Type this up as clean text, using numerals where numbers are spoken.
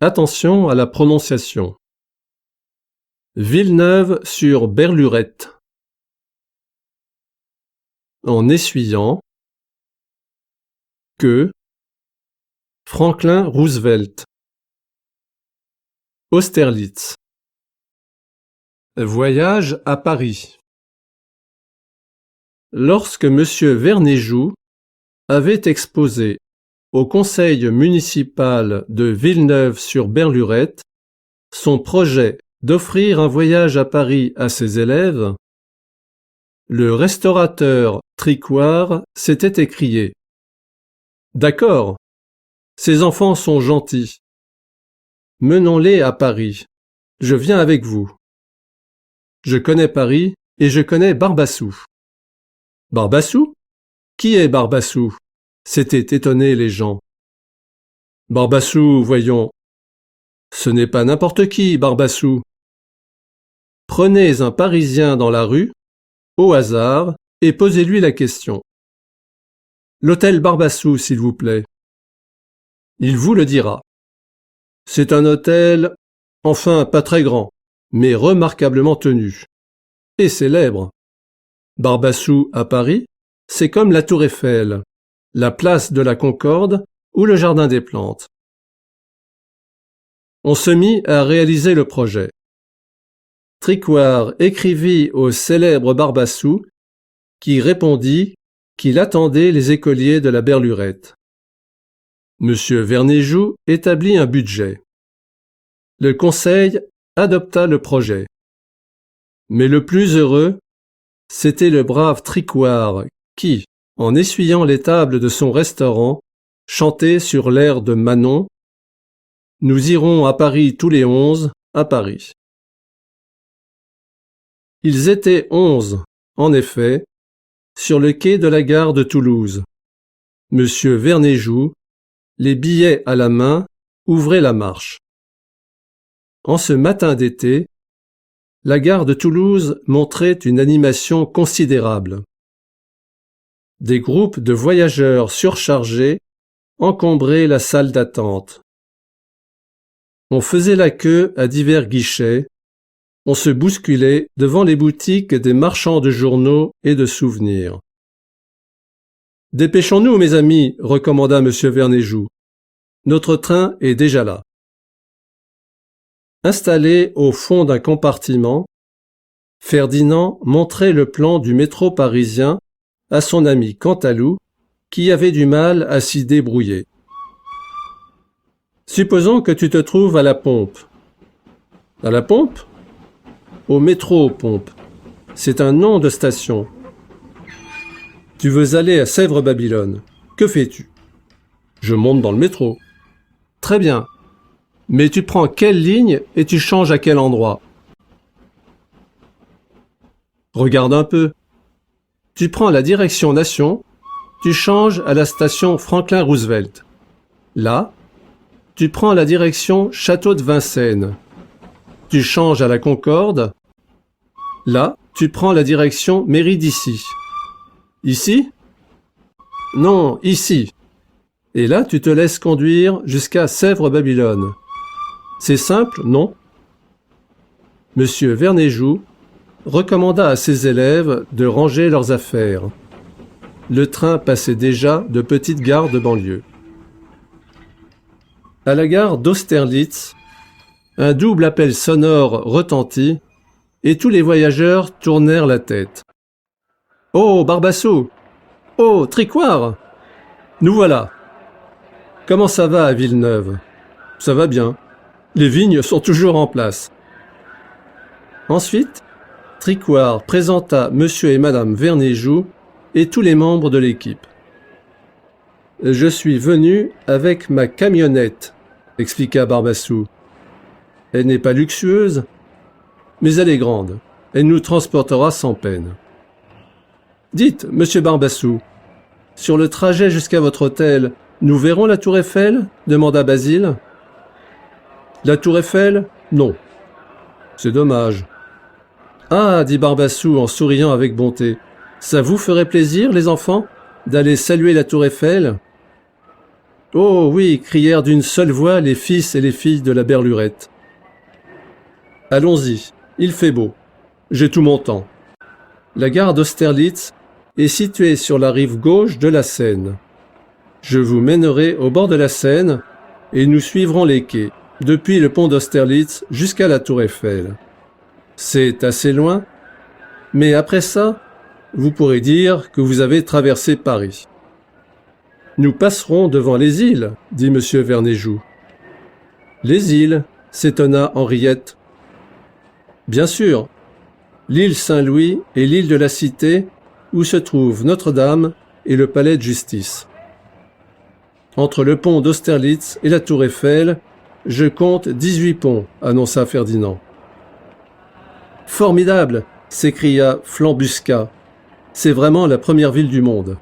Attention à la prononciation. Villeneuve-sur-Berlurette. En essuyant que Franklin Roosevelt. Austerlitz. Voyage à Paris. Lorsque M. Vernéjoux avait exposé au conseil municipal de Villeneuve-sur-Berlurette son projet d'offrir un voyage à Paris à ses élèves, le restaurateur Tricouart s'était écrié: « D'accord, ces enfants sont gentils. Menons-les à Paris. Je viens avec vous. Je connais Paris et je connais Barbassou. » « Barbassou ? Qui est Barbassou ?» s'étaient étonnés les gens. « Barbassou, voyons. Ce n'est pas n'importe qui, Barbassou. Prenez un Parisien dans la rue, au hasard, et posez-lui la question. L'hôtel Barbassou, s'il vous plaît. Il vous le dira. C'est un hôtel, enfin pas très grand, mais remarquablement tenu. Et célèbre. Barbassou à Paris, c'est comme la Tour Eiffel, la place de la Concorde ou le Jardin des Plantes. On se mit à réaliser le projet. Tricouart écrivit au célèbre Barbassou, qui répondit qu'il attendait les écoliers de la Berlurette. M. Vernéjoux établit un budget. Le conseil adopta le projet. Mais le plus heureux, c'était le brave Tricouart qui, en essuyant les tables de son restaurant, chantait sur l'air de Manon « Nous irons à Paris tous les 11, à Paris ». Ils étaient 11, en effet, sur le quai de la gare de Toulouse. M. Vernéjoux, les billets à la main, ouvrait la marche. En ce matin d'été, la gare de Toulouse montrait une animation considérable. Des groupes de voyageurs surchargés encombraient la salle d'attente. On faisait la queue à divers guichets, on se bousculait devant les boutiques des marchands de journaux et de souvenirs. « Dépêchons-nous, mes amis, recommanda M. Vernéjoux. Notre train est déjà là. » Installé au fond d'un compartiment, Ferdinand montrait le plan du métro parisien à son ami Cantalou, qui avait du mal à s'y débrouiller. « Supposons que tu te trouves à la Pompe. »« À la Pompe ? Au métro Pompe. C'est un nom de station. Tu veux aller à Sèvres-Babylone. Que fais-tu ? » ?»« Je monte dans le métro. »« Très bien. Mais tu prends quelle ligne et tu changes à quel endroit ? » ?»« Regarde un peu. Tu prends la direction Nation, tu changes à la station Franklin Roosevelt. Là, tu prends la direction Château de Vincennes. Tu changes à la Concorde. Là, tu prends la direction Mairie d'Issy. Ici ? Non, ici. Et là, tu te laisses conduire jusqu'à Sèvres-Babylone. C'est simple, non ? M. Vernéjoux recommanda à ses élèves de ranger leurs affaires. Le train passait déjà de petites gares de banlieue. À la gare d'Austerlitz, un double appel sonore retentit et tous les voyageurs tournèrent la tête. « Oh, Barbassou ! Oh, Tricouart ! Nous voilà ! Comment ça va à Villeneuve ? Ça va bien. Les vignes sont toujours en place. » Ensuite, Tricouart présenta M. et Mme Vernéjoux et tous les membres de l'équipe. « Je suis venu avec ma camionnette, » expliqua Barbassou. « Elle n'est pas luxueuse, mais elle est grande. Elle nous transportera sans peine. »« Dites, monsieur Barbassou, sur le trajet jusqu'à votre hôtel, nous verrons la Tour Eiffel ?» demanda Basile. « La Tour Eiffel ? Non. C'est dommage. »« Ah, dit Barbassou en souriant avec bonté, ça vous ferait plaisir, les enfants, d'aller saluer la Tour Eiffel ? Oh oui, crièrent d'une seule voix les fils et les filles de la Berlurette. Allons-y, il fait beau. J'ai tout mon temps. La gare d'Austerlitz est située sur la rive gauche de la Seine. Je vous mènerai au bord de la Seine et nous suivrons les quais, depuis le pont d'Austerlitz jusqu'à la Tour Eiffel. C'est assez loin, mais après ça, vous pourrez dire que vous avez traversé Paris. Nous passerons devant les îles, dit M. Vernéjoux. Les îles, s'étonna Henriette. Bien sûr, l'île Saint-Louis et l'île de la Cité, où se trouvent Notre-Dame et le palais de justice. Entre le pont d'Austerlitz et la tour Eiffel, je compte 18 ponts, annonça Ferdinand. Formidable, s'écria Flambusca. C'est vraiment la première ville du monde.